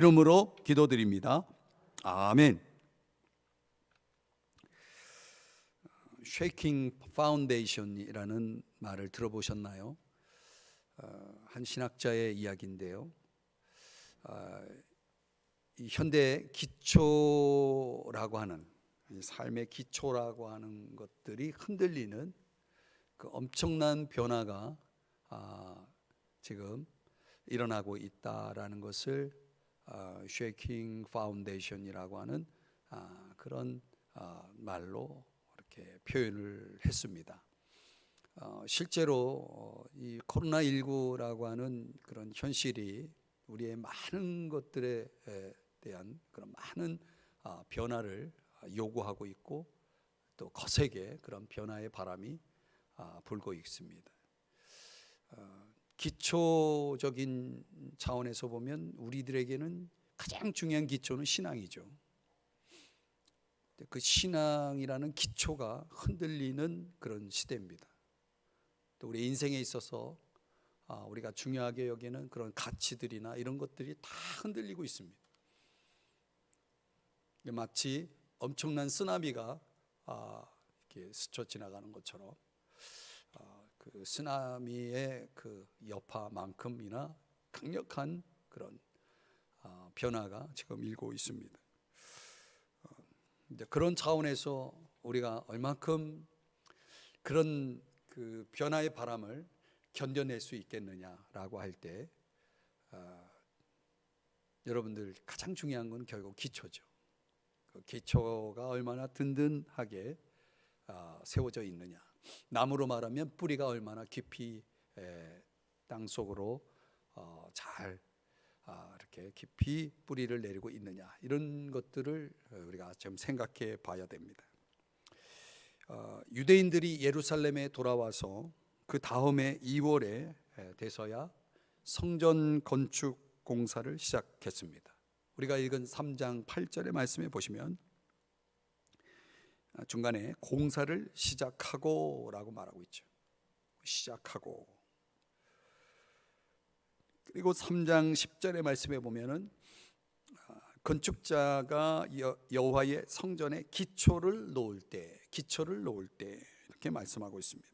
이름으로 기도드립니다. 아멘. 쉐이킹 파운데이션이라는 말을 들어보셨나요? 한 신학자의 이야기인데요. 이 현대 기초라고 하는, 삶의 기초라고 하는 것들이 흔들리는 그 엄청난 변화가 지금 일어나고 있다라는 것을 쉐이킹 파운데이션이라고 하는 그런 말로 이렇게 표현을 했습니다. 실제로 이 코로나19라고 하는 그런 현실이 우리의 많은 것들에 대한 그런 많은 변화를 요구하고 있고 또 거세게 그런 변화의 바람이 불고 있습니다. 기초적인 차원에서 보면 우리들에게는 가장 중요한 기초는 신앙이죠. 그 신앙이라는 기초가 흔들리는 그런 시대입니다. 또 우리 인생에 있어서 우리가 중요하게 여기는 그런 가치들이나 이런 것들이 다 흔들리고 있습니다. 마치 엄청난 쓰나미가 이렇게 스쳐 지나가는 것처럼 그 쓰나미의 그 여파만큼이나 강력한 그런 변화가 지금 일고 있습니다. 그런 차원에서 우리가 얼만큼 그런 그 변화의 바람을 견뎌낼 수 있겠느냐라고 할 때 여러분들 가장 중요한 건 결국 기초죠. 그 기초가 얼마나 든든하게 세워져 있느냐. 나무로 말하면 뿌리가 얼마나 깊이 땅 속으로 잘 이렇게 깊이 뿌리를 내리고 있느냐, 이런 것들을 우리가 좀 생각해 봐야 됩니다. 유대인들이 예루살렘에 돌아와서 그 다음에 2월에 돼서야 성전 건축 공사를 시작했습니다. 우리가 읽은 3장 8절의 말씀에 보시면 중간에 공사를 시작하고 라고 말하고 있죠. 시작하고. 그리고 3장 10절의 말씀에 보면은 건축자가 여호와의 성전에 기초를 놓을 때 이렇게 말씀하고 있습니다.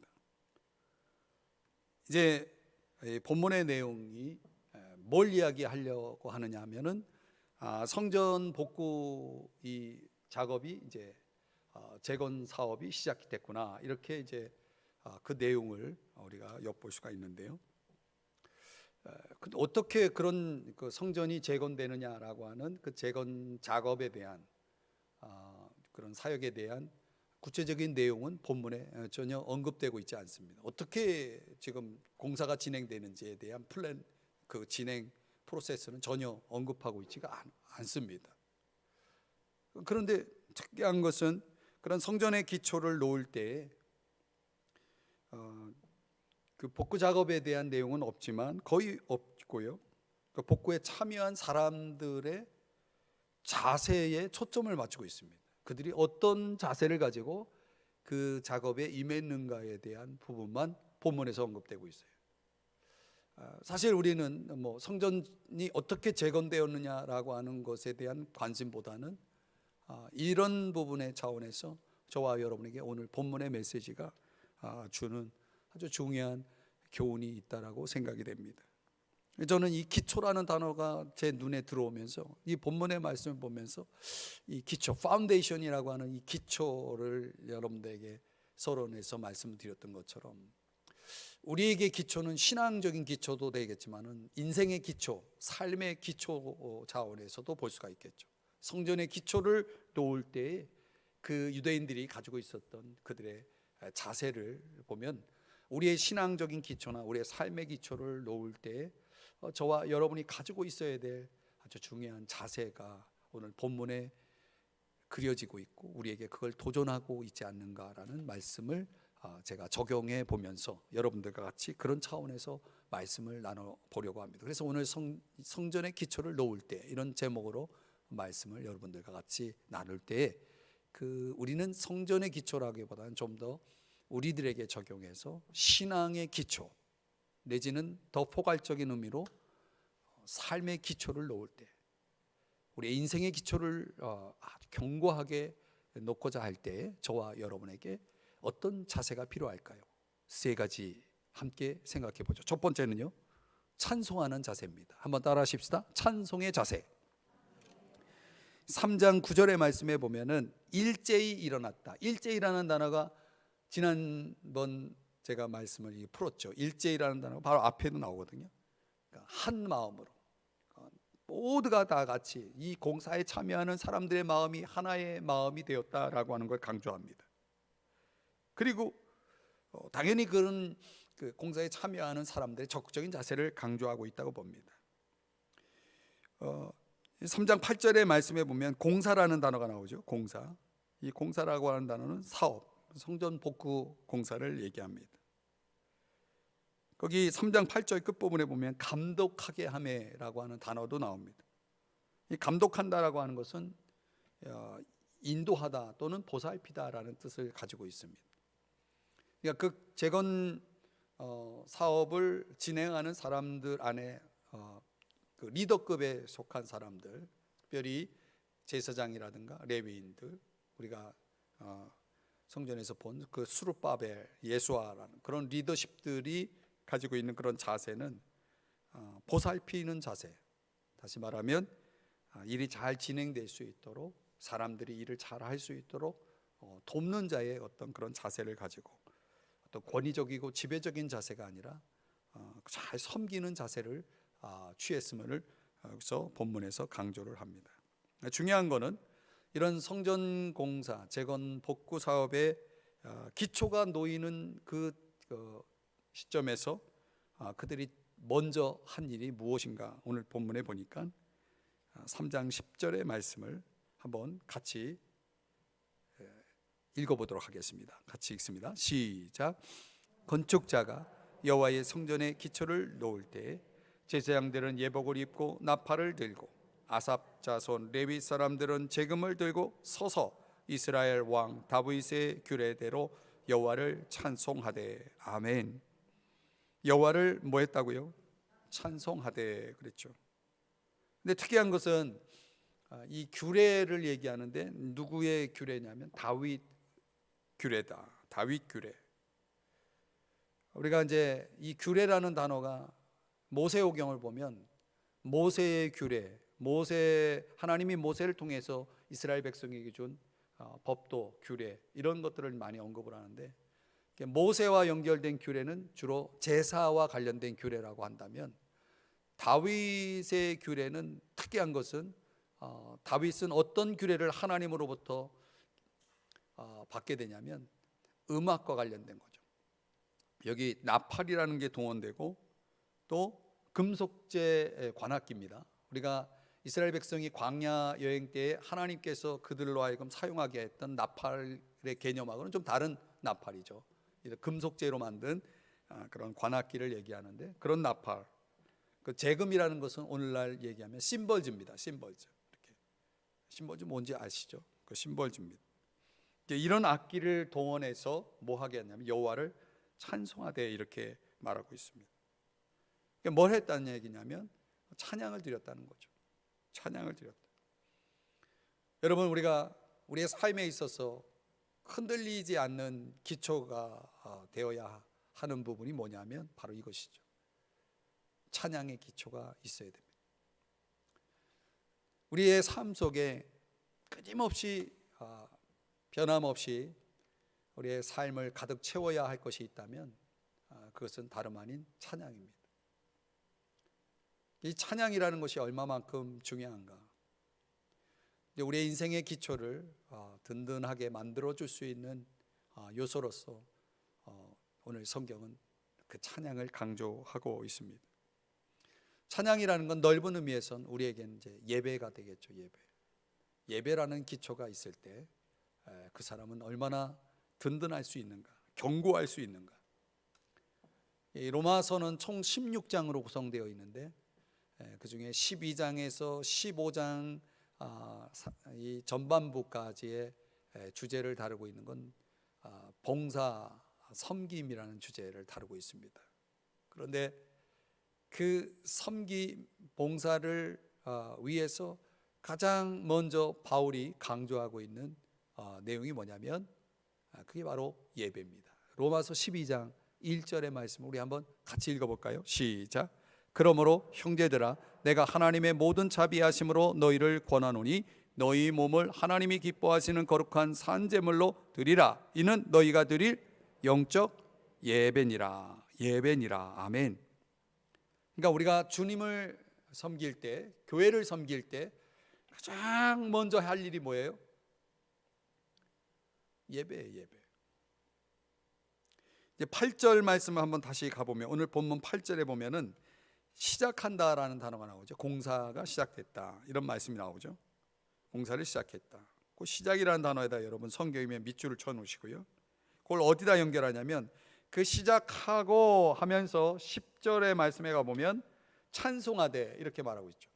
이제 본문의 내용이 뭘 이야기하려고 하느냐 하면은 성전 복구 이 작업이 이제 재건 사업이 시작됐구나, 이렇게 이제 그 내용을 우리가 엿볼 수가 있는데요. 어떻게 그런 그 성전이 재건되느냐라고 하는 그 재건 작업에 대한 그런 사역에 대한 구체적인 내용은 본문에 전혀 언급되고 있지 않습니다. 어떻게 지금 공사가 진행되는지에 대한 플랜, 그 진행 프로세스는 전혀 언급하고 있지가 않습니다. 그런데 특이한 것은 그런 성전의 기초를 놓을 때 그 복구 작업에 대한 내용은 없지만 거의 없고요. 그 복구에 참여한 사람들의 자세에 초점을 맞추고 있습니다. 그들이 어떤 자세를 가지고 그 작업에 임했는가에 대한 부분만 본문에서 언급되고 있어요. 사실 우리는 뭐 성전이 어떻게 재건되었느냐라고 하는 것에 대한 관심보다는 이런 부분의 차원에서 저와 여러분에게 오늘 본문의 메시지가 주는 아주 중요한 교훈이 있다라고 생각이 됩니다. 저는 이 기초라는 단어가 제 눈에 들어오면서 이 본문의 말씀을 보면서 이 기초, 파운데이션이라고 하는 이 기초를 여러분들에게 서론에서 말씀드렸던 것처럼 우리에게 기초는 신앙적인 기초도 되겠지만은 인생의 기초, 삶의 기초 차원에서도 볼 수가 있겠죠. 성전의 기초를 놓을 때 그 유대인들이 가지고 있었던 그들의 자세를 보면 우리의 신앙적인 기초나 우리의 삶의 기초를 놓을 때 저와 여러분이 가지고 있어야 될 아주 중요한 자세가 오늘 본문에 그려지고 있고 우리에게 그걸 도전하고 있지 않는가라는 말씀을 제가 적용해 보면서 여러분들과 같이 그런 차원에서 말씀을 나눠보려고 합니다. 그래서 오늘 성전의 기초를 놓을 때, 이런 제목으로 말씀을 여러분들과 같이 나눌 때 우리는 성전의 기초라기보다는 좀 더 우리들에게 적용해서 신앙의 기초 내지는 더 포괄적인 의미로 삶의 기초를 놓을 때 우리의 인생의 기초를 아주 견고하게 놓고자 할 때 저와 여러분에게 어떤 자세가 필요할까요? 세 가지 함께 생각해 보죠. 첫 번째는요, 찬송하는 자세입니다. 한번 따라 하십시다. 찬송의 자세. 3장 9절의 말씀에 보면은 일제히 일어났다. 일제히라는 단어가 지난번 제가 말씀을 풀었죠. 일제히라는 단어가 바로 앞에도 나오거든요. 그러니까 한 마음으로 모두가 다 같이 이 공사에 참여하는 사람들의 마음이 하나의 마음이 되었다라고 하는 걸 강조합니다. 그리고 당연히 그런 그 공사에 참여하는 사람들의 적극적인 자세를 강조하고 있다고 봅니다. 3장 8절의 말씀에 보면 공사라는 단어가 나오죠. 공사. 이 공사라고 하는 단어는 사업, 성전 복구 공사를 얘기합니다. 거기 3장 8절 끝부분에 보면 감독하게 함에라고 하는 단어도 나옵니다. 이 감독한다라고 하는 것은 인도하다 또는 보살피다라는 뜻을 가지고 있습니다. 그러니까 그 재건 사업을 진행하는 사람들 안에 그 리더급에 속한 사람들, 특별히 제사장이라든가 레위인들, 우리가 성전에서 본 그 수르바벨, 예수아라는 그런 리더십들이 가지고 있는 그런 자세는 보살피는 자세. 다시 말하면 일이 잘 진행될 수 있도록, 사람들이 일을 잘 할 수 있도록 돕는 자의 어떤 그런 자세를 가지고, 어떤 권위적이고 지배적인 자세가 아니라 잘 섬기는 자세를 취했음을 여기서 본문에서 강조를 합니다. 중요한 거는 이런 성전 공사, 재건 복구 사업의 기초가 놓이는 그 시점에서 그들이 먼저 한 일이 무엇인가, 오늘 본문에 보니까 3장 10절의 말씀을 한번 같이 읽어보도록 하겠습니다. 같이 읽습니다. 시작. 건축자가 여호와의 성전의 기초를 놓을 때 제사장들은 예복을 입고 나팔을 들고 아삽 자손 레위 사람들은 제금을 들고 서서 이스라엘 왕 다윗의 규례대로 여호와를 찬송하되. 아멘. 여호와를 뭐 했다고요? 찬송하되 그랬죠. 근데 특이한 것은 이 규례를 얘기하는데 누구의 규례냐면 다윗 규례다. 다윗 규례. 우리가 이제 이 규례라는 단어가 모세오경을 보면 모세의 규례, 하나님이 모세를 통해서 이스라엘 백성에게 준 법도, 규례 이런 것들을 많이 언급을 하는데, 모세와 연결된 규례는 주로 제사와 관련된 규례라고 한다면, 다윗의 규례는 특이한 것은 다윗은 어떤 규례를 하나님으로부터 받게 되냐면 음악과 관련된 거죠. 여기 나팔이라는 게 동원되고 또 금속재 관악기입니다. 우리가 이스라엘 백성이 광야 여행 때에 하나님께서 그들로 하여금 사용하게 했던 나팔의 개념하고는 좀 다른 나팔이죠. 금속재로 만든 그런 관악기를 얘기하는데, 그런 나팔, 그 재금이라는 것은 오늘날 얘기하면 심벌즈입니다. 심벌즈. 이렇게 심벌즈 뭔지 아시죠? 그 심벌즈입니다. 이런 악기를 동원해서 뭐 하게 했냐면 여호와를 찬송하되 이렇게 말하고 있습니다. 뭘 했다는 얘기냐면 찬양을 드렸다는 거죠. 찬양을 드렸다. 여러분, 우리가 우리의 삶에 있어서 흔들리지 않는 기초가 되어야 하는 부분이 뭐냐면 바로 이것이죠. 찬양의 기초가 있어야 됩니다. 우리의 삶 속에 끊임없이 변함없이 우리의 삶을 가득 채워야 할 것이 있다면 그것은 다름 아닌 찬양입니다. 이 찬양이라는 것이 얼마만큼 중요한가. 우리의 인생의 기초를 든든하게 만들어줄 수 있는 요소로서 오늘 성경은 그 찬양을 강조하고 있습니다. 찬양이라는 건 넓은 의미에선 우리에게는 이제 예배가 되겠죠. 예배라는 기초가 있을 때 그 사람은 얼마나 든든할 수 있는가, 견고할 수 있는가. 이 로마서는 총 16장으로 구성되어 있는데 그 중에 12장에서 15장 이 전반부까지의 주제를 다루고 있는 건 봉사, 섬김이라는 주제를 다루고 있습니다. 그런데 그 섬김, 봉사를 위해서 가장 먼저 바울이 강조하고 있는 내용이 뭐냐면 그게 바로 예배입니다. 로마서 12장 1절의 말씀을 우리 한번 같이 읽어볼까요? 시작. 그러므로 형제들아 내가 하나님의 모든 자비하심으로 너희를 권하노니 너희 몸을 하나님이 기뻐하시는 거룩한 산제물로 드리라. 이는 너희가 드릴 영적 예배니라. 예배니라. 아멘. 그러니까 우리가 주님을 섬길 때, 교회를 섬길 때 가장 먼저 할 일이 뭐예요? 예배예요, 예배. 이제 8절 말씀을 한번 다시 가보면, 오늘 본문 8절에 보면은 시작한다라는 단어가 나오죠. 공사가 시작됐다, 이런 말씀이 나오죠. 공사를 시작했다. 그 시작이라는 단어에다 여러분 성경이면 밑줄을 쳐 놓으시고요. 그걸 어디다 연결하냐면 그 시작하고 하면서 10절의 말씀에 가보면 찬송하되 이렇게 말하고 있죠.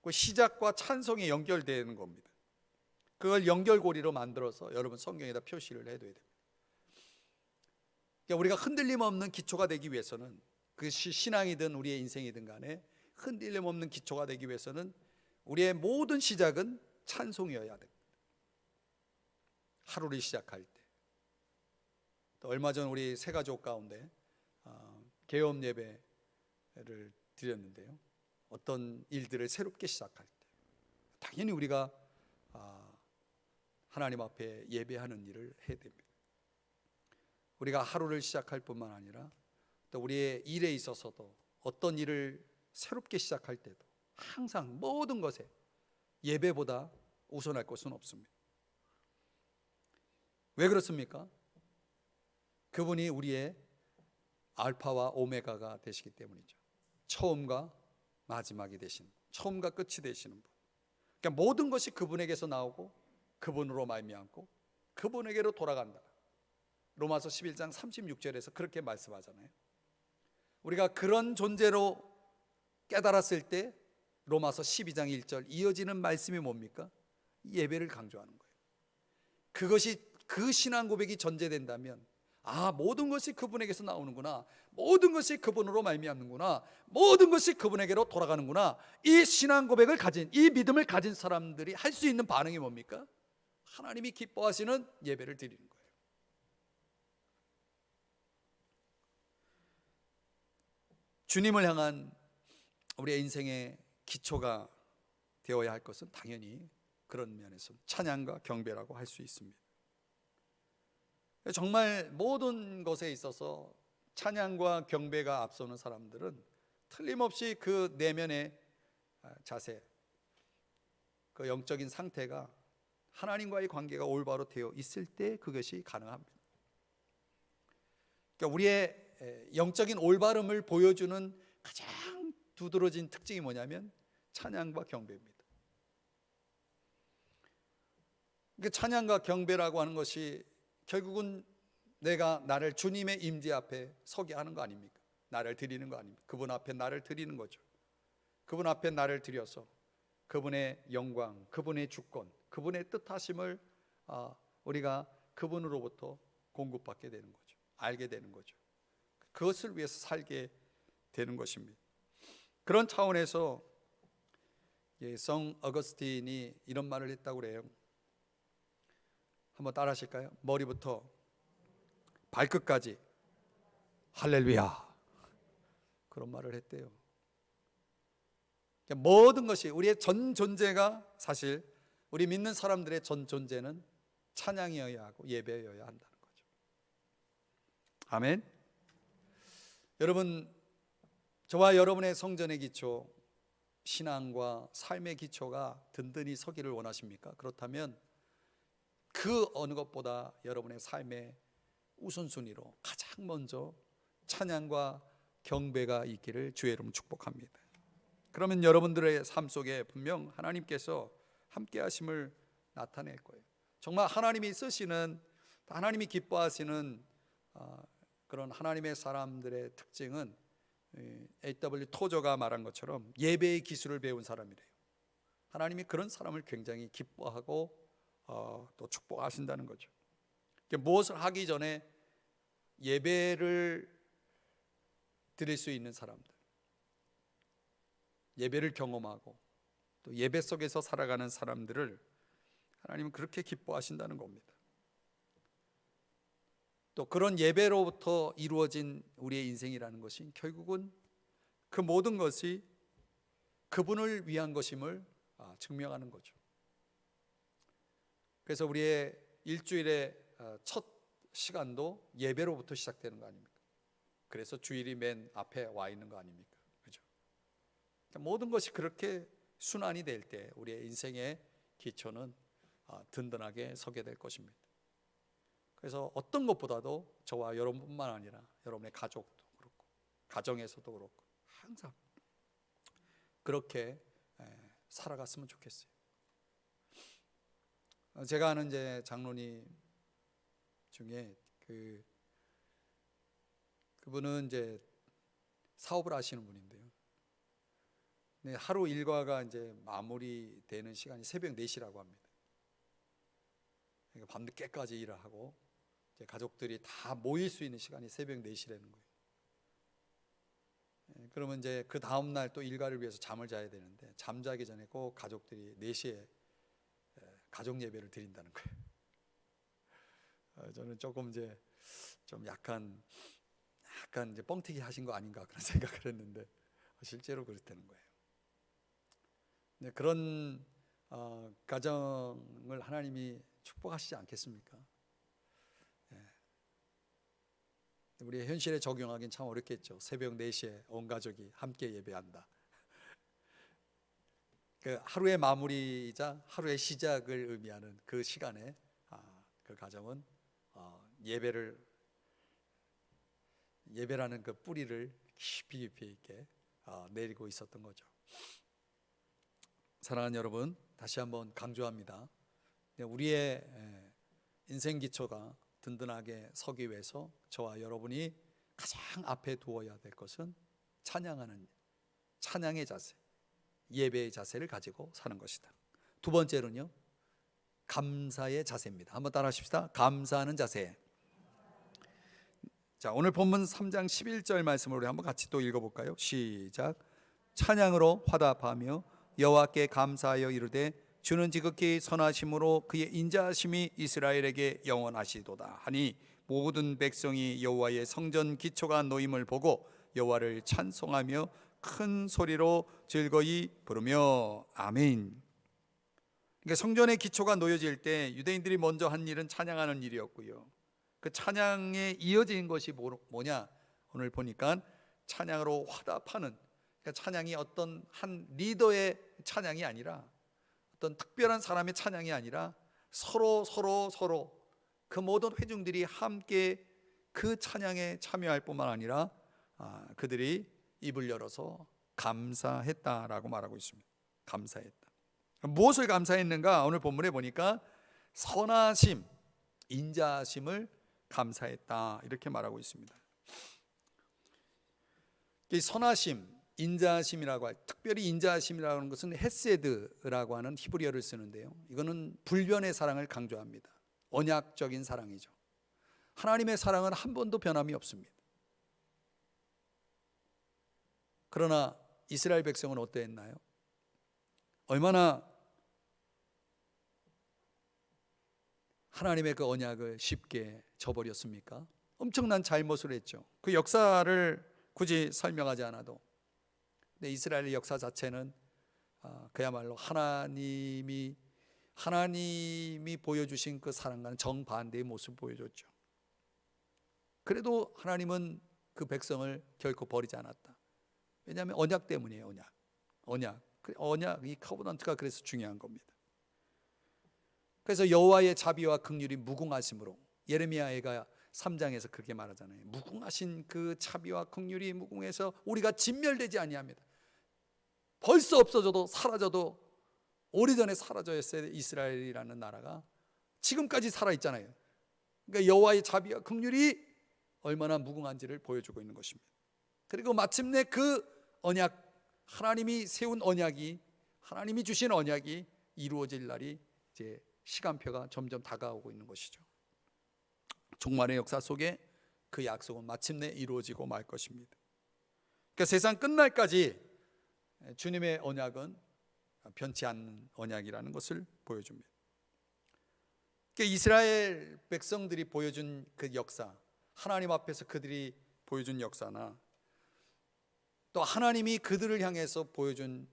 그 시작과 찬송이 연결되는 겁니다. 그걸 연결고리로 만들어서 여러분 성경에다 표시를 해둬야 됩니다. 그러니까 우리가 흔들림 없는 기초가 되기 위해서는, 그 신앙이든 우리의 인생이든 간에 흔들림 없는 기초가 되기 위해서는 우리의 모든 시작은 찬송이어야 됩니다. 하루를 시작할 때. 또 얼마 전 우리 세 가족 가운데 개업 예배를 드렸는데요. 어떤 일들을 새롭게 시작할 때 당연히 우리가 하나님 앞에 예배하는 일을 해야 됩니다. 우리가 하루를 시작할 뿐만 아니라 또 우리의 일에 있어서도 어떤 일을 새롭게 시작할 때도 항상 모든 것에 예배보다 우선할 것은 없습니다. 왜 그렇습니까? 그분이 우리의 알파와 오메가가 되시기 때문이죠. 처음과 마지막이 되신, 처음과 끝이 되시는 분. 그러니까 모든 것이 그분에게서 나오고 그분으로 말미암고 그분에게로 돌아간다. 로마서 11장 36절에서 그렇게 말씀하잖아요. 우리가 그런 존재로 깨달았을 때 로마서 12장 1절 이어지는 말씀이 뭡니까? 예배를 강조하는 거예요. 그것이, 그 신앙 고백이 전제된다면, 모든 것이 그분에게서 나오는구나, 모든 것이 그분으로 말미암는구나, 모든 것이 그분에게로 돌아가는구나, 이 신앙 고백을 가진, 이 믿음을 가진 사람들이 할 수 있는 반응이 뭡니까? 하나님이 기뻐하시는 예배를 드리는 거예요. 주님을 향한 우리의 인생의 기초가 되어야 할 것은 당연히 그런 면에서 찬양과 경배라고 할 수 있습니다. 정말 모든 것에 있어서 찬양과 경배가 앞서는 사람들은 틀림없이 그 내면의 자세, 그 영적인 상태가 하나님과의 관계가 올바로 되어 있을 때 그것이 가능합니다. 그러니까 우리의 영적인 올바름을 보여주는 가장 두드러진 특징이 뭐냐면 찬양과 경배입니다. 그 찬양과 경배라고 하는 것이 결국은 내가 나를 주님의 임재 앞에 서게 하는 거 아닙니까? 나를 드리는 거 아닙니까? 그분 앞에 나를 드리는 거죠. 그분 앞에 나를 드려서 그분의 영광, 그분의 주권, 그분의 뜻하심을 우리가 그분으로부터 공급받게 되는 거죠. 알게 되는 거죠. 그것을 위해서 살게 되는 것입니다. 그런 차원에서 성 어거스틴이 이런 말을 했다고 그래요. 한번 따라 하실까요? 머리부터 발끝까지 할렐루야, 그런 말을 했대요. 모든 것이, 우리의 전 존재가, 사실 우리 믿는 사람들의 전 존재는 찬양이어야 하고 예배여야 한다는 거죠. 아멘. 여러분, 저와 여러분의 성전의 기초, 신앙과 삶의 기초가 든든히 서기를 원하십니까? 그렇다면 그 어느 것보다 여러분의 삶의 우선순위로 가장 먼저 찬양과 경배가 있기를 주의 이름으로 축복합니다. 그러면 여러분들의 삶 속에 분명 하나님께서 함께 하심을 나타낼 거예요. 정말 하나님이 쓰시는, 하나님이 기뻐하시는 그런 하나님의 사람들의 특징은 A.W. 토저가 말한 것처럼 예배의 기술을 배운 사람이래요. 하나님이 그런 사람을 굉장히 기뻐하고 또 축복하신다는 거죠. 무엇을 하기 전에 예배를 드릴 수 있는 사람들, 예배를 경험하고 또 예배 속에서 살아가는 사람들을 하나님은 그렇게 기뻐하신다는 겁니다. 또 그런 예배로부터 이루어진 우리의 인생이라는 것이 결국은 그 모든 것이 그분을 위한 것임을 증명하는 거죠. 그래서 우리의 일주일의 첫 시간도 예배로부터 시작되는 거 아닙니까? 그래서 주일이 맨 앞에 와 있는 거 아닙니까? 그죠? 모든 것이 그렇게 순환이 될 때 우리의 인생의 기초는 든든하게 서게 될 것입니다. 그래서 어떤 것보다도 저와 여러분뿐만 아니라 여러분의 가족도 그렇고 가정에서도 그렇고 항상 그렇게 살아갔으면 좋겠어요. 제가 아는 이제 장로님 중에 그분은 이제 사업을 하시는 분인데요. 네, 하루 일과가 이제 마무리되는 시간이 새벽 4시라고 합니다. 그러니까 밤늦게까지 일을 하고 이제 가족들이 다 모일 수 있는 시간이 새벽 4시라는 거예요. 그러면 이제 그 다음 날 또 일과를 위해서 잠을 자야 되는데 잠자기 전에 꼭 가족들이 4시에 가족 예배를 드린다는 거예요. 저는 조금 이제 좀 약간 이제 뻥튀기 하신 거 아닌가 그런 생각을 했는데 실제로 그렇다는 거예요. 네, 그런 가정을 하나님이 축복하시지 않겠습니까? 우리의 현실에 적용하기는 참 어렵겠죠. 새벽 4시에 온 가족이 함께 예배한다. 그 하루의 마무리이자 하루의 시작을 의미하는 그 시간에 그 가정은 예배라는 그 뿌리를 깊이 있게 내리고 있었던 거죠. 사랑하는 여러분, 다시 한번 강조합니다. 우리의 인생 기초가 든든하게 서기 위해서 저와 여러분이 가장 앞에 두어야 될 것은 찬양의 자세, 예배의 자세를 가지고 사는 것이다. 두 번째로는요, 감사의 자세입니다. 한번 따라 하십시다. 감사하는 자세. 자, 오늘 본문 3장 11절 말씀을 우리 한번 같이 또 읽어볼까요? 시작. 찬양으로 화답하며 여호와께 감사하여 이르되 주는 지극히 선하심으로 그의 인자하심이 이스라엘에게 영원하시도다 하니 모든 백성이 여호와의 성전 기초가 놓임을 보고 여호와를 찬송하며 큰 소리로 즐거이 부르며 아멘. 그러니까 성전의 기초가 놓여질 때 유대인들이 먼저 한 일은 찬양하는 일이었고요. 그 찬양에 이어진 것이 뭐냐? 오늘 보니까 찬양으로 화답하는, 그러니까 찬양이 어떤 한 리더의 찬양이 아니라 어떤 특별한 사람의 찬양이 아니라 서로 그 모든 회중들이 함께 그 찬양에 참여할 뿐만 아니라 그들이 입을 열어서 감사했다라고 말하고 있습니다. 감사했다. 무엇을 감사했는가? 오늘 본문에 보니까 선하심, 인자하심을 감사했다 이렇게 말하고 있습니다. 이 선하심, 인자하심이라고 특별히 인자하심이라고 하는 것은 헤세드라고 하는 히브리어를 쓰는데요, 이거는 불변의 사랑을 강조합니다. 언약적인 사랑이죠. 하나님의 사랑은 한 번도 변함이 없습니다. 그러나 이스라엘 백성은 어떠했나요? 얼마나 하나님의 그 언약을 쉽게 저버렸습니까? 엄청난 잘못을 했죠. 그 역사를 굳이 설명하지 않아도, 근데 이스라엘의 역사 자체는 그야말로 하나님이 보여주신 그 사랑과는 정반대의 모습을 보여줬죠. 그래도 하나님은 그 백성을 결코 버리지 않았다. 왜냐하면 언약 때문이에요. 언약, 이 커버넌트가 그래서 중요한 겁니다. 그래서 여호와의 자비와 긍휼이 무궁하심으로, 예레미야가 3장에서 그렇게 말하잖아요. 무궁하신 그 자비와 긍휼이 무궁해서 우리가 진멸되지 아니합니다. 벌써 없어져도 사라져도 오래전에 사라졌어야 이스라엘이라는 나라가 지금까지 살아있잖아요. 그러니까 여호와의 자비와 긍휼이 얼마나 무궁한지를 보여주고 있는 것입니다. 그리고 마침내 그 언약, 하나님이 세운 언약이, 하나님이 주신 언약이 이루어질 날이 이제 시간표가 점점 다가오고 있는 것이죠. 종말의 역사 속에 그 약속은 마침내 이루어지고 말 것입니다. 그러니까 세상 끝날까지 주님의 언약은 변치 않는 언약이라는 것을 보여줍니다. 그러니까 이스라엘 백성들이 보여준 그 역사, 하나님 앞에서 그들이 보여준 역사나 또 하나님이 그들을 향해서 보여준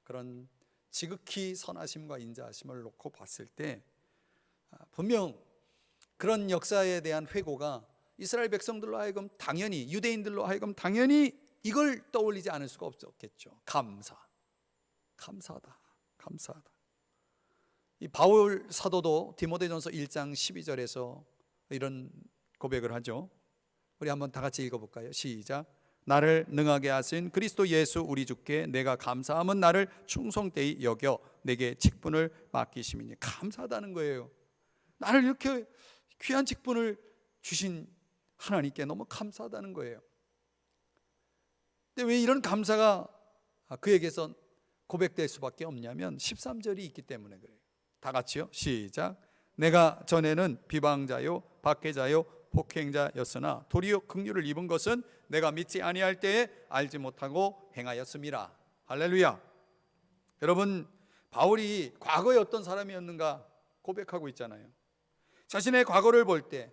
그런 지극히 선하심과 인자하심을 놓고 봤을 때 분명 그런 역사에 대한 회고가 이스라엘 백성들로 하여금 당연히, 유대인들로 하여금 당연히 이걸 떠올리지 않을 수가 없었겠죠. 감사하다. 이 바울 사도도 디모데전서 1장 12절에서 이런 고백을 하죠. 우리 한번 다 같이 읽어볼까요? 시작. 나를 능하게 하신 그리스도 예수 우리 주께 내가 감사함은 나를 충성되이 여겨 내게 직분을 맡기심이니. 감사하다는 거예요. 나를 이렇게 귀한 직분을 주신 하나님께 너무 감사하다는 거예요. 근데 왜 이런 감사가 그에게서 고백될 수밖에 없냐면 13절이 있기 때문에 그래요. 다 같이요. 시작. 내가 전에는 비방자요 박해자요 폭행자였으나 도리어 긍휼을 입은 것은 내가 믿지 아니할 때에 알지 못하고 행하였음이라. 할렐루야. 여러분, 바울이 과거에 어떤 사람이었는가 고백하고 있잖아요. 자신의 과거를 볼 때,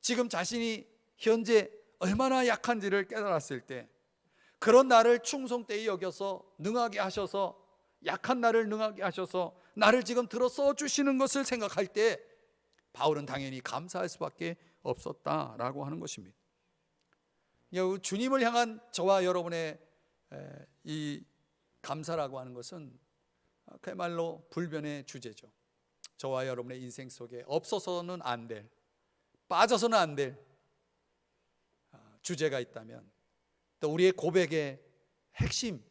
지금 자신이 현재 얼마나 약한지를 깨달았을 때, 그런 나를 충성되이 여겨서 능하게 하셔서, 약한 나를 능하게 하셔서 나를 지금 들어 써주시는 것을 생각할 때 바울은 당연히 감사할 수밖에 없었다라고 하는 것입니다. 주님을 향한 저와 여러분의 이 감사라고 하는 것은 그야말로 불변의 주제죠. 저와 여러분의 인생 속에 없어서는 안 될, 빠져서는 안 될 주제가 있다면, 또 우리의 고백의 핵심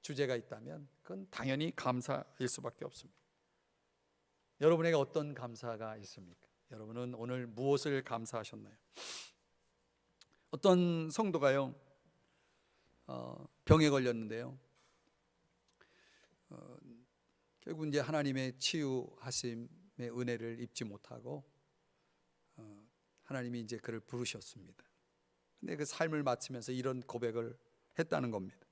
주제가 있다면 그건 당연히 감사일 수밖에 없습니다. 여러분에게 어떤 감사가 있습니까? 여러분은 오늘 무엇을 감사하셨나요? 어떤 성도가요, 병에 걸렸는데요, 결국 이제 하나님의 치유하심의 은혜를 입지 못하고 하나님이 이제 그를 부르셨습니다. 근데 그 삶을 마치면서 이런 고백을 했다는 겁니다.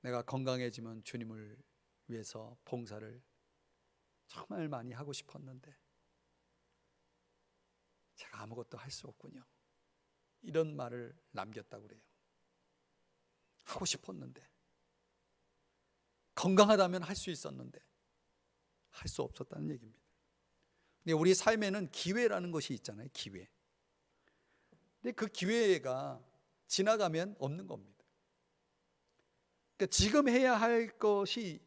내가 건강해지면 주님을 위해서 봉사를 정말 많이 하고 싶었는데 제가 아무것도 할 수 없군요. 이런 말을 남겼다고 그래요. 하고 싶었는데, 건강하다면 할 수 있었는데 할 수 없었다는 얘기입니다. 근데 우리 삶에는 기회라는 것이 있잖아요. 기회. 근데 그 기회가 지나가면 없는 겁니다. 그러니까 지금 해야 할 것이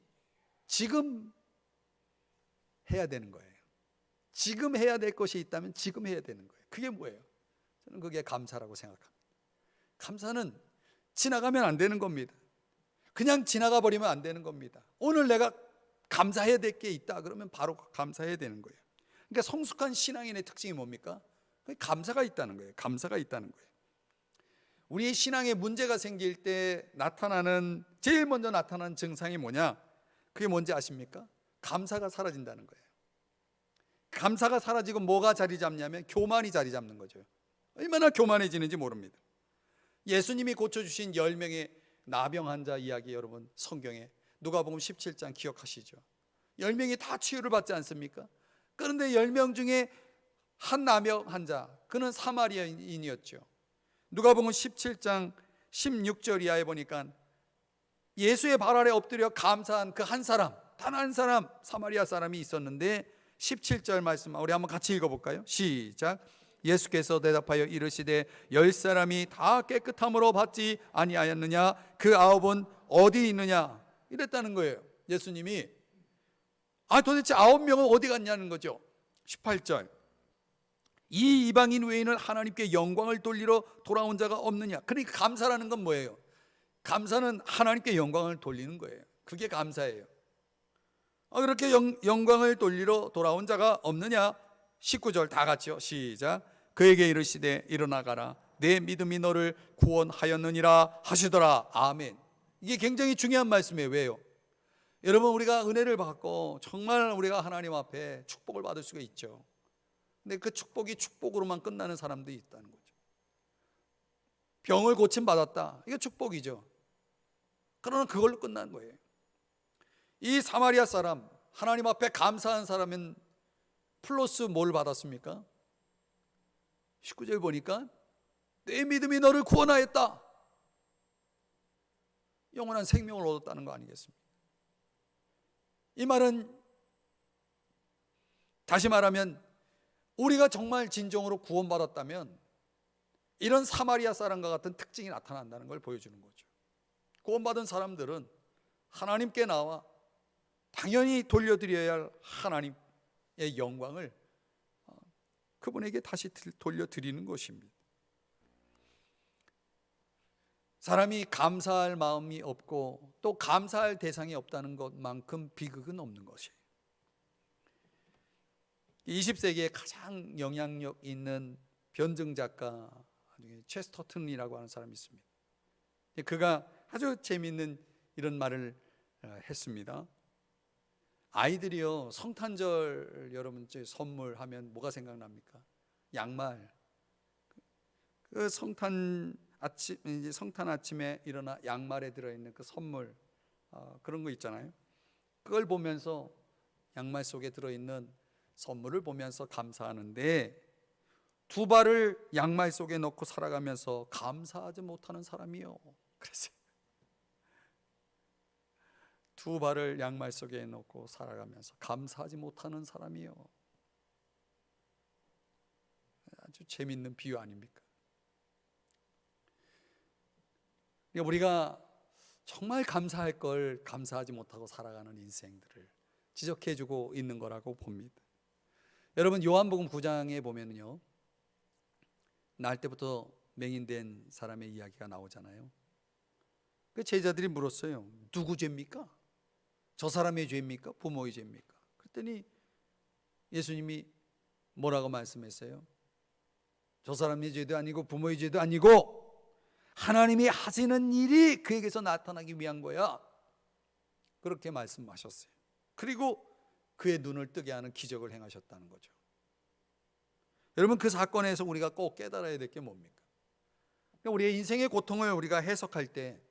지금 해야 되는 거예요. 지금 해야 될 것이 있다면 지금 해야 되는 거예요. 그게 뭐예요? 저는 그게 감사라고 생각합니다. 감사는 지나가면 안 되는 겁니다. 그냥 지나가 버리면 안 되는 겁니다. 오늘 내가 감사해야 될 게 있다 그러면 바로 감사해야 되는 거예요. 그러니까 성숙한 신앙인의 특징이 뭡니까? 감사가 있다는 거예요. 감사가 있다는 거예요. 우리의 신앙에 문제가 생길 때 제일 먼저 나타나는 증상이 뭐냐? 그게 뭔지 아십니까? 감사가 사라진다는 거예요. 감사가 사라지고 뭐가 자리 잡냐면 교만이 자리 잡는 거죠. 얼마나 교만해지는지 모릅니다. 예수님이 고쳐주신 10명의 나병 환자 이야기, 여러분 성경에 누가복음 17장 기억하시죠? 10명이 다 치유를 받지 않습니까? 그런데 10명 중에 한 나병 환자, 그는 사마리아인이었죠. 누가복음 17장 16절 이하에 보니까 예수의 발 아래 엎드려 감사한 그 한 사람, 단 한 사람, 사마리아 사람이 있었는데 17절 말씀 우리 한번 같이 읽어볼까요? 시작. 예수께서 대답하여 이르시되 10사람이 다 깨끗함으로 받지 아니하였느냐? 그 9은 어디 있느냐? 이랬다는 거예요. 예수님이 도대체 9명은 어디 갔냐는 거죠. 18절. 이 이방인 외에는 하나님께 영광을 돌리러 돌아온 자가 없느냐? 그러니까 감사라는 건 뭐예요? 감사는 하나님께 영광을 돌리는 거예요. 그게 감사예요. 그렇게 영광을 돌리러 돌아온 자가 없느냐? 19절 다 같이요. 시작. 그에게 이르시되 일어나가라 내 믿음이 너를 구원하였느니라 하시더라. 아멘. 이게 굉장히 중요한 말씀이에요. 왜요? 여러분, 우리가 은혜를 받고 정말 우리가 하나님 앞에 축복을 받을 수가 있죠. 근데 그 축복이 축복으로만 끝나는 사람들이 있다는 거죠. 병을 고침받았다, 이게 축복이죠. 그러나 그걸로 끝난 거예요. 이 사마리아 사람, 하나님 앞에 감사한 사람은 플러스 뭘 받았습니까? 19절 보니까 내 믿음이 너를 구원하였다. 영원한 생명을 얻었다는 거 아니겠습니까? 이 말은 다시 말하면 우리가 정말 진정으로 구원받았다면 이런 사마리아 사람과 같은 특징이 나타난다는 걸 보여주는 거죠. 구원받은 사람들은 하나님께 나와 당연히 돌려드려야 할 하나님의 영광을 그분에게 다시 돌려드리는 것입니다. 사람이 감사할 마음이 없고 또 감사할 대상이 없다는 것만큼 비극은 없는 것이에요. 20세기에 가장 영향력 있는 변증 작가 중에 체스터튼이라고 하는 사람이 있습니다. 그가 아주 재미있는 이런 말을 했습니다. 아이들이요, 성탄절 여러분 선물하면 뭐가 생각납니까? 양말. 그 성탄 아침에 일어나 양말에 들어있는 그 선물, 그런 거 있잖아요. 그걸 보면서 양말 속에 들어있는 선물을 보면서 감사하는데 두 발을 양말 속에 넣고 살아가면서 감사하지 못하는 사람이요. 그래서 두 발을 양말 속에 넣고 살아가면서 감사하지 못하는 사람이요. 아주 재미있는 비유 아닙니까? 우리가 정말 감사할 걸 감사하지 못하고 살아가는 인생들을 지적해주고 있는 거라고 봅니다. 여러분, 요한복음 9장에 보면요, 날 때부터 맹인된 사람의 이야기가 나오잖아요. 그 제자들이 물었어요. 누구 죄입니까? 저 사람의 죄입니까? 부모의 죄입니까? 그랬더니 예수님이 뭐라고 말씀했어요? 저 사람의 죄도 아니고 부모의 죄도 아니고 하나님이 하시는 일이 그에게서 나타나기 위한 거야. 그렇게 말씀하셨어요. 그리고 그의 눈을 뜨게 하는 기적을 행하셨다는 거죠. 여러분, 그 사건에서 우리가 꼭 깨달아야 될 게 뭡니까? 우리의 인생의 고통을 우리가 해석할 때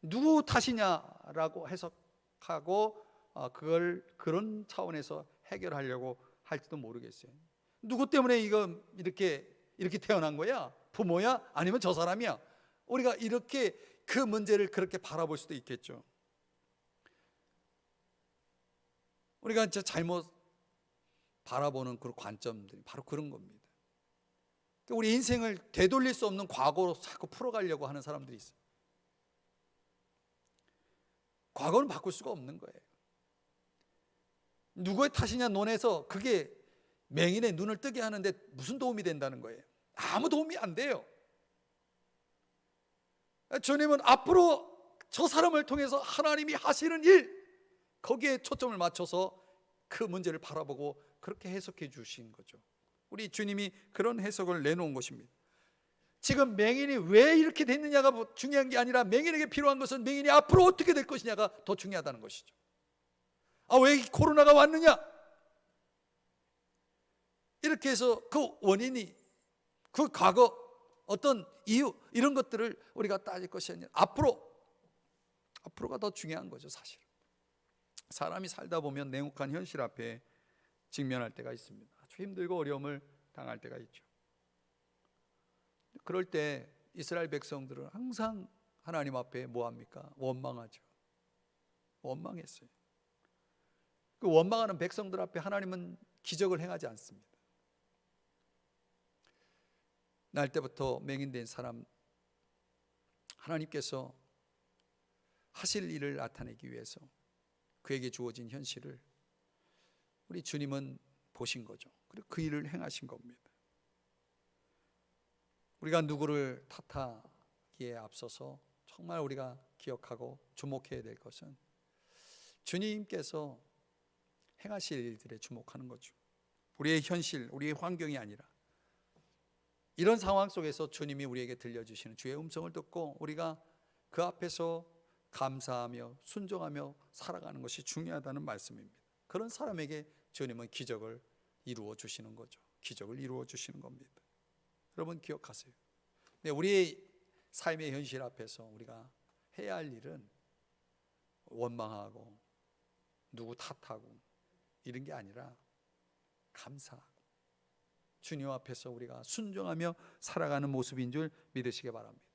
누구 탓이냐라고 해석하고 그걸 그런 차원에서 해결하려고 할지도 모르겠어요. 누구 때문에 이거 이렇게 태어난 거야? 부모야? 아니면 저 사람이야? 우리가 이렇게 그 문제를 그렇게 바라볼 수도 있겠죠. 우리가 진짜 잘못 바라보는 그런 관점들이 바로 그런 겁니다. 우리 인생을 되돌릴 수 없는 과거로 자꾸 풀어가려고 하는 사람들이 있어요. 과거는 바꿀 수가 없는 거예요. 누구의 탓이냐 논해서 그게 맹인의 눈을 뜨게 하는데 무슨 도움이 된다는 거예요? 아무 도움이 안 돼요. 주님은 앞으로 저 사람을 통해서 하나님이 하시는 일, 거기에 초점을 맞춰서 그 문제를 바라보고 그렇게 해석해 주신 거죠. 우리 주님이 그런 해석을 내놓은 것입니다. 지금 맹인이 왜 이렇게 됐느냐가 중요한 게 아니라 맹인에게 필요한 것은 맹인이 앞으로 어떻게 될 것이냐가 더 중요하다는 것이죠. 왜 코로나가 왔느냐? 이렇게 해서 그 원인이, 그 과거 어떤 이유, 이런 것들을 우리가 따질 것이 아니라 앞으로가 더 중요한 거죠. 사실 사람이 살다 보면 냉혹한 현실 앞에 직면할 때가 있습니다. 아주 힘들고 어려움을 당할 때가 있죠. 그럴 때 이스라엘 백성들은 항상 하나님 앞에 뭐합니까? 원망하죠. 원망했어요. 그 원망하는 백성들 앞에 하나님은 기적을 행하지 않습니다. 날 때부터 맹인된 사람, 하나님께서 하실 일을 나타내기 위해서 그에게 주어진 현실을 우리 주님은 보신 거죠. 그리고 그 일을 행하신 겁니다. 우리가 누구를 탓하기에 앞서서 정말 우리가 기억하고 주목해야 될 것은 주님께서 행하실 일들에 주목하는 거죠. 우리의 현실, 우리의 환경이 아니라 이런 상황 속에서 주님이 우리에게 들려주시는 주의 음성을 듣고 우리가 그 앞에서 감사하며 순종하며 살아가는 것이 중요하다는 말씀입니다. 그런 사람에게 주님은 기적을 이루어 주시는 거죠. 기적을 이루어 주시는 겁니다. 여러분 기억하세요. 우리의 삶의 현실 앞에서 우리가 해야 할 일은 원망하고 누구 탓하고 이런 게 아니라 감사하고 주님 앞에서 우리가 순종하며 살아가는 모습인 줄 믿으시기 바랍니다.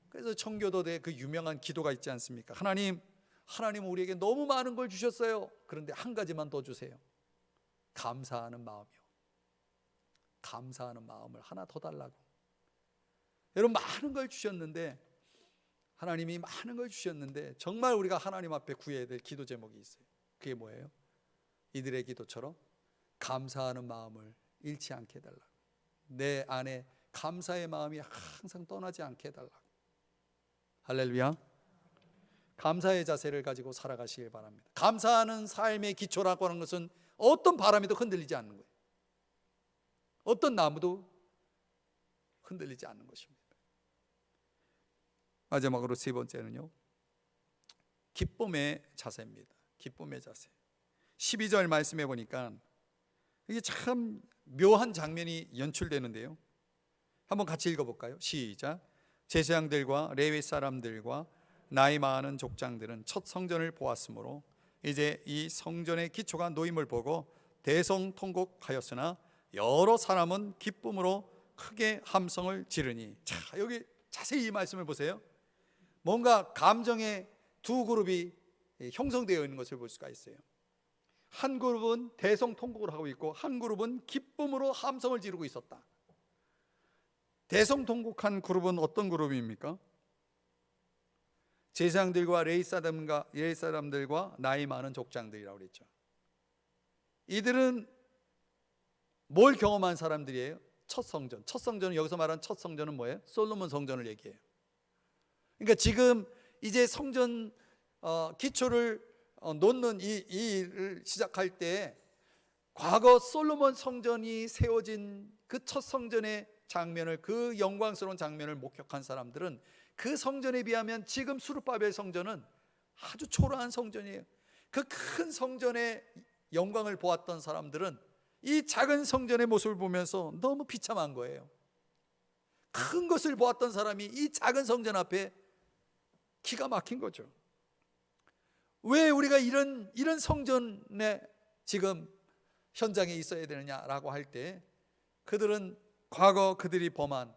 그래서 청교도의 그 유명한 기도가 있지 않습니까? 하나님 우리에게 너무 많은 걸 주셨어요. 그런데 한 가지만 더 주세요. 감사하는 마음이요. 감사하는 마음을 하나 더 달라고. 여러분, 많은 걸 주셨는데, 하나님이 많은 걸 주셨는데 정말 우리가 하나님 앞에 구해야 될 기도 제목이 있어요. 그게 뭐예요? 이들의 기도처럼 감사하는 마음을 잃지 않게 해달라고. 내 안에 감사의 마음이 항상 떠나지 않게 해달라고. 할렐루야. 감사의 자세를 가지고 살아가시길 바랍니다. 감사하는 삶의 기초라고 하는 것은 어떤 바람에도 흔들리지 않는 거예요. 어떤 나무도 흔들리지 않는 것입니다. 마지막으로 세 번째는요, 기쁨의 자세입니다. 기쁨의 자세. 12절 말씀해 보니까 이게 참 묘한 장면이 연출되는데요. 한번 같이 읽어볼까요? 시작. 제사장들과 레위 사람들과 나이 많은 족장들은 첫 성전을 보았으므로 이제 이 성전의 기초가 놓임을 보고 대성통곡하였으나 여러 사람은 기쁨으로 크게 함성을 지르니. 자, 여기 자세히 이 말씀을 보세요. 뭔가 감정의 두 그룹이 형성되어 있는 것을 볼 수가 있어요. 한 그룹은 대성통곡을 하고 있고 한 그룹은 기쁨으로 함성을 지르고 있었다. 대성통곡한 그룹은 어떤 그룹입니까? 제사장들과 레위 사람들과 나이 많은 족장들이라고 그랬죠. 이들은 뭘 경험한 사람들이에요? 첫 성전. 첫 성전은, 여기서 말하는 첫 성전은 뭐예요? 솔로몬 성전을 얘기해요. 그러니까 지금 이제 성전 기초를 놓는 이 일을 시작할 때 과거 솔로몬 성전이 세워진 그 첫 성전의 장면을, 그 영광스러운 장면을 목격한 사람들은 그 성전에 비하면 지금 수르바벨 성전은 아주 초라한 성전이에요. 그 큰 성전의 영광을 보았던 사람들은 이 작은 성전의 모습을 보면서 너무 비참한 거예요. 큰 것을 보았던 사람이 이 작은 성전 앞에 기가 막힌 거죠. 왜 우리가 이런 성전에 지금 현장에 있어야 되느냐라고 할 때, 그들은 과거 그들이 범한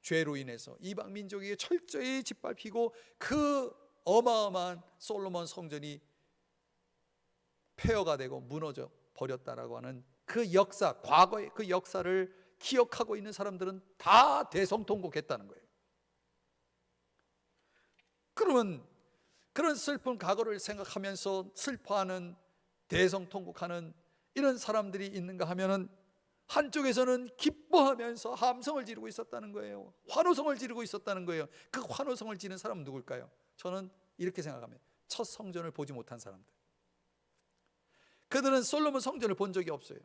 죄로 인해서 이방 민족에게 철저히 짓밟히고 그 어마어마한 솔로몬 성전이 폐허가 되고 무너져 버렸다라고 하는 그 역사, 과거의 그 역사를 기억하고 있는 사람들은 다 대성통곡했다는 거예요. 그러면 그런 슬픈 과거를 생각하면서 슬퍼하는, 대성통곡하는 이런 사람들이 있는가 하면은 한쪽에서는 기뻐하면서 함성을 지르고 있었다는 거예요. 환호성을 지르고 있었다는 거예요. 그 환호성을 지르는 사람은 누굴까요? 저는 이렇게 생각합니다. 첫 성전을 보지 못한 사람들. 그들은 솔로몬 성전을 본 적이 없어요.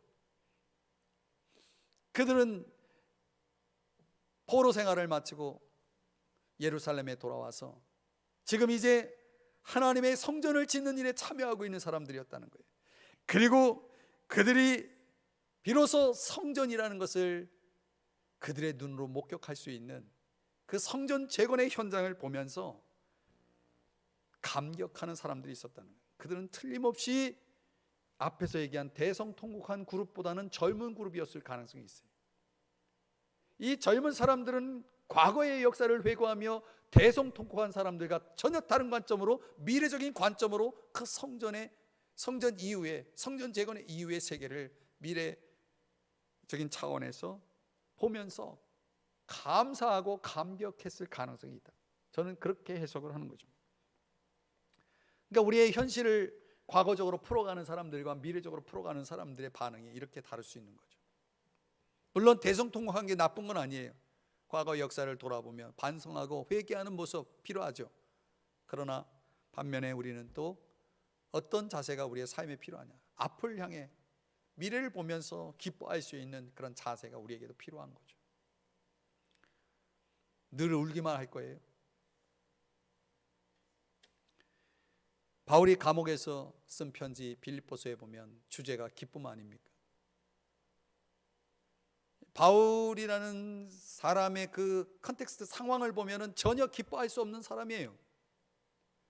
그들은 포로 생활을 마치고 예루살렘에 돌아와서 지금 이제 하나님의 성전을 짓는 일에 참여하고 있는 사람들이었다는 거예요. 그리고 그들이 비로소 성전이라는 것을 그들의 눈으로 목격할 수 있는 그 성전 재건의 현장을 보면서 감격하는 사람들이 있었다는 거예요. 그들은 틀림없이 앞에서 얘기한 대성통곡한 그룹보다는 젊은 그룹이었을 가능성이 있어요. 이 젊은 사람들은 과거의 역사를 회고하며 대성통곡한 사람들과 전혀 다른 관점으로, 미래적인 관점으로 그 성전 이후에, 성전 재건의 이후의 세계를 미래적인 차원에서 보면서 감사하고 감격했을 가능성이 있다. 저는 그렇게 해석을 하는 거죠. 그러니까 우리의 현실을 과거적으로 풀어가는 사람들과 미래적으로 풀어가는 사람들의 반응이 이렇게 다를 수 있는 거죠. 물론 대성통곡한 게 나쁜 건 아니에요. 과거 역사를 돌아보며 반성하고 회개하는 모습 필요하죠. 그러나 반면에 우리는 또 어떤 자세가 우리의 삶에 필요하냐, 앞을 향해 미래를 보면서 기뻐할 수 있는 그런 자세가 우리에게도 필요한 거죠. 늘 울기만 할 거예요? 바울이 감옥에서 쓴 편지 빌립보서에 보면 주제가 기쁨 아닙니까? 바울이라는 사람의 그 컨텍스트 상황을 보면 전혀 기뻐할 수 없는 사람이에요.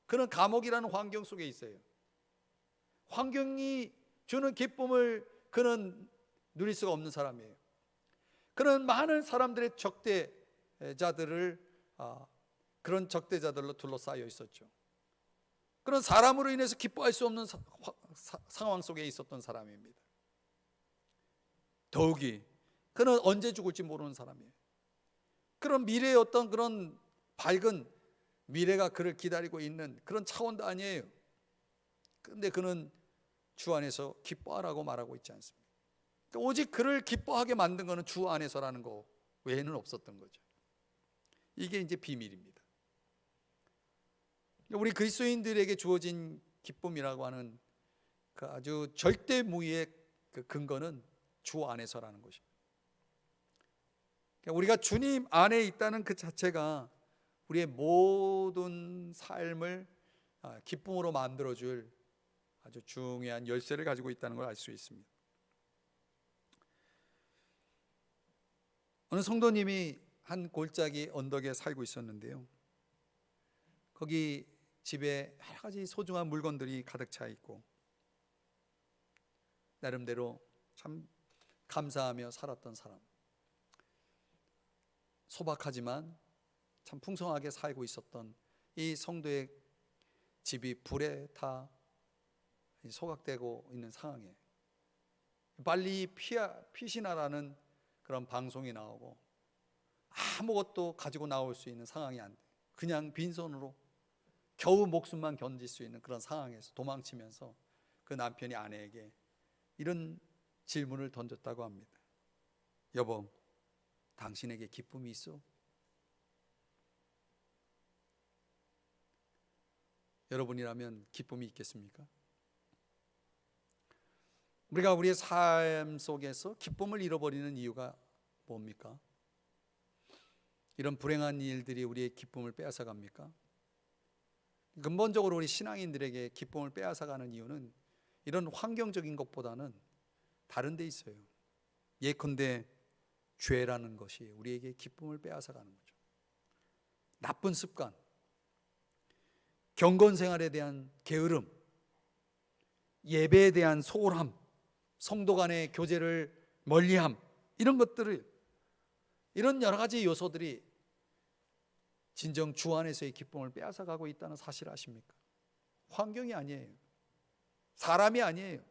그는 감옥이라는 환경 속에 있어요. 환경이 주는 기쁨을 그는 누릴 수가 없는 사람이에요. 그는 많은 사람들의 적대자들을 그런 적대자들로 둘러싸여 있었죠. 그런 사람으로 인해서 기뻐할 수 없는 상황 속에 있었던 사람입니다. 더욱이 그는 언제 죽을지 모르는 사람이에요. 그런 미래의 어떤 그런 밝은 미래가 그를 기다리고 있는 그런 차원도 아니에요. 그런데 그는 주 안에서 기뻐하라고 말하고 있지 않습니다. 오직 그를 기뻐하게 만든 것은 주 안에서라는 거 외에는 없었던 거죠. 이게 이제 비밀입니다. 우리 그리스도인들에게 주어진 기쁨이라고 하는 그 아주 절대무위의 그 근거는 주 안에서라는 것입니다. 우리가 주님 안에 있다는 그 자체가 우리의 모든 삶을 기쁨으로 만들어줄 아주 중요한 열쇠를 가지고 있다는 걸 알 수 있습니다. 어느 성도님이 한 골짜기 언덕에 살고 있었는데요, 거기 집에 여러 가지 소중한 물건들이 가득 차 있고 나름대로 참 감사하며 살았던 사람, 소박하지만 참 풍성하게 살고 있었던 이 성도의 집이 불에 타 소각되고 있는 상황에 빨리 피신하라는 그런 방송이 나오고 아무것도 가지고 나올 수 있는 상황이 안 돼. 그냥 빈손으로 겨우 목숨만 견딜 수 있는 그런 상황에서 도망치면서 그 남편이 아내에게 이런 질문을 던졌다고 합니다. 여보, 당신에게 기쁨이 있어? 여러분이라면 기쁨이 있겠습니까? 우리가 우리의 삶 속에서 기쁨을 잃어버리는 이유가 뭡니까? 이런 불행한 일들이 우리의 기쁨을 빼앗아 갑니까? 근본적으로 우리 신앙인들에게 기쁨을 빼앗아 가는 이유는 이런 환경적인 것보다는 다른 데 있어요. 예컨대 죄라는 것이 우리에게 기쁨을 빼앗아 가는 거죠. 나쁜 습관, 경건 생활에 대한 게으름, 예배에 대한 소홀함, 성도 간의 교제를 멀리함, 이런 것들을, 이런 여러 가지 요소들이 진정 주 안에서의 기쁨을 빼앗아가고 있다는 사실을 아십니까? 환경이 아니에요. 사람이 아니에요.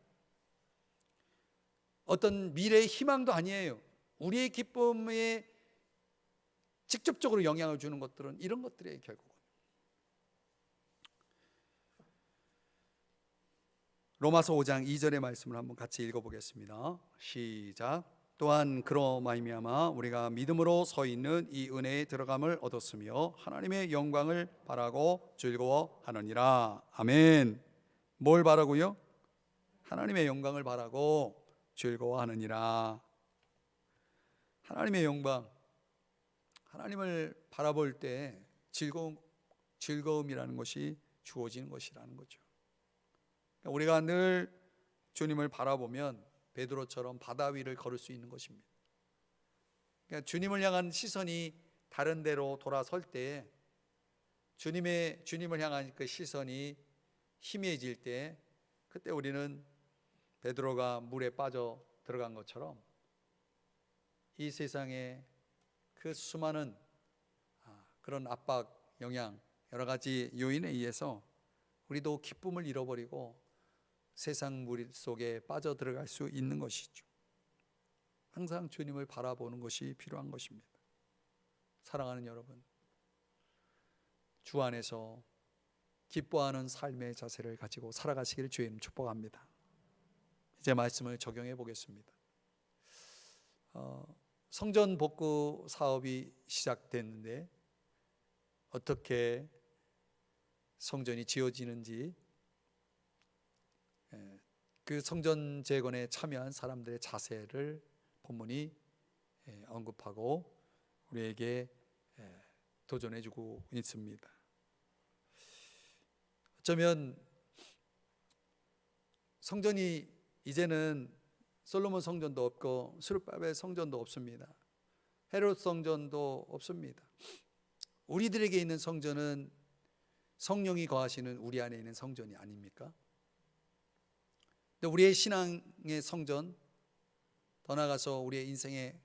어떤 미래의 희망도 아니에요. 우리의 기쁨에 직접적으로 영향을 주는 것들은 이런 것들이에요, 결국은. 로마서 5장 2절의 말씀을 한번 같이 읽어보겠습니다. 시작. 또한 그로 말미암아 우리가 믿음으로 서 있는 이 은혜에 들어감을 얻었으며 하나님의 영광을 바라고 즐거워하느니라. 아멘. 뭘 바라고요? 하나님의 영광을 바라고 즐거워하느니라. 하나님의 영광, 하나님을 바라볼 때 즐거움이라는 것이 주어지는 것이라는 거죠. 우리가 늘 주님을 바라보면 베드로처럼 바다 위를 걸을 수 있는 것입니다. 그러니까 주님을 향한 시선이 다른 데로 돌아설 때, 주님을 향한 그 시선이 희미해질 때, 그때 우리는 베드로가 물에 빠져 들어간 것처럼 이 세상의 그 수많은 그런 압박, 영향, 여러 가지 요인에 의해서 우리도 기쁨을 잃어버리고 세상 물 속에 빠져 들어갈 수 있는 것이죠. 항상 주님을 바라보는 것이 필요한 것입니다. 사랑하는 여러분, 주 안에서 기뻐하는 삶의 자세를 가지고 살아가시기를 주의 이름 축복합니다. 이제 말씀을 적용해 보겠습니다. 성전 복구 사업이 시작됐는데 어떻게 성전이 지어지는지, 그 성전 재건에 참여한 사람들의 자세를 본문이 언급하고 우리에게 도전해 주고 있습니다. 어쩌면 성전이 이제는 솔로몬 성전도 없고 스룹바벨 성전도 없습니다. 헤롯 성전도 없습니다. 우리들에게 있는 성전은 성령이 거하시는 우리 안에 있는 성전이 아닙니까? 근데 우리의 신앙의 성전, 더 나아가서 우리의 인생의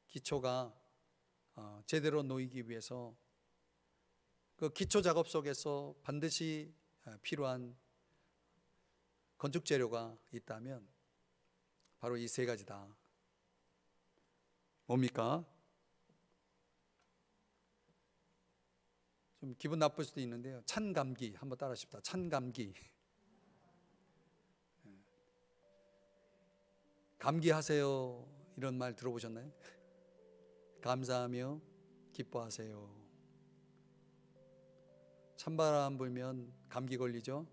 기초가 제대로 놓이기 위해서 그 기초 작업 속에서 반드시 필요한 건축 재료가 있다면 바로 이 세 가지다. 뭡니까? 좀 기분 나쁠 수도 있는데요. 찬감기 한번 따라 하십시다. 찬감기. 감기하세요 이런 말 들어보셨나요? 감사하며 기뻐하세요. 찬바람 불면 감기 걸리죠?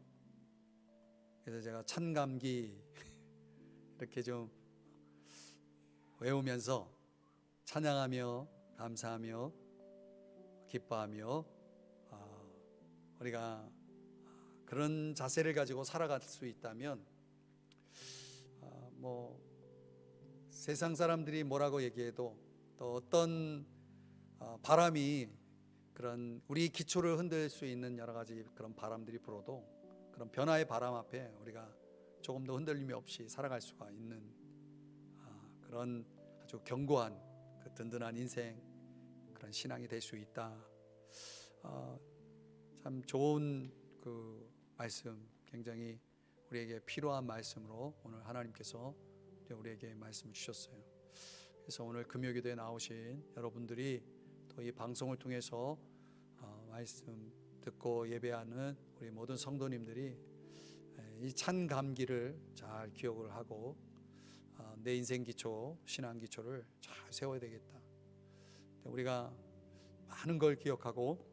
그래서 제가 찬감기 이렇게 좀 외우면서 찬양하며 감사하며 기뻐하며 우리가 그런 자세를 가지고 살아갈 수 있다면 뭐 세상 사람들이 뭐라고 얘기해도 또 어떤 바람이 그런 우리 기초를 흔들 수 있는 여러 가지 그런 바람들이 불어도 그런 변화의 바람 앞에 우리가 조금 더 흔들림이 없이 살아갈 수가 있는 그런 아주 견고한 그 든든한 인생, 그런 신앙이 될 수 있다. 참 좋은 그 말씀, 굉장히 우리에게 필요한 말씀으로 오늘 하나님께서 우리에게 말씀을 주셨어요. 그래서 오늘 금요기도에 나오신 여러분들이 또 이 방송을 통해서 말씀 듣고 예배하는 우리 모든 성도님들이 이 찬 감기를 잘 기억을 하고 내 인생 기초, 신앙 기초를 잘 세워야 되겠다. 우리가 많은 걸 기억하고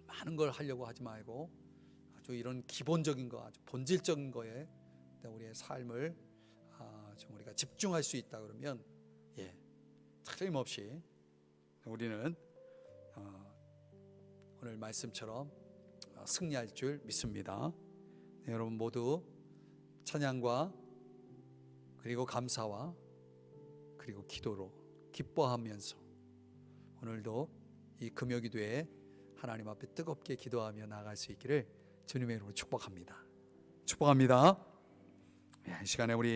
많은 걸 하려고 하지 말고 아주 이런 기본적인 거, 아주 본질적인 거에 우리의 삶을 좀 우리가 집중할 수 있다 그러면 틀림없이 우리는 오늘 말씀처럼 승리할 줄 믿습니다. 네, 여러분 모두 찬양과 그리고 감사와 그리고 기도로 기뻐하면서 오늘도 이 금요기도에 하나님 앞에 뜨겁게 기도하며 나아갈 수 있기를 주님의 이름으로 축복합니다. 축복합니다. 이 시간에 우리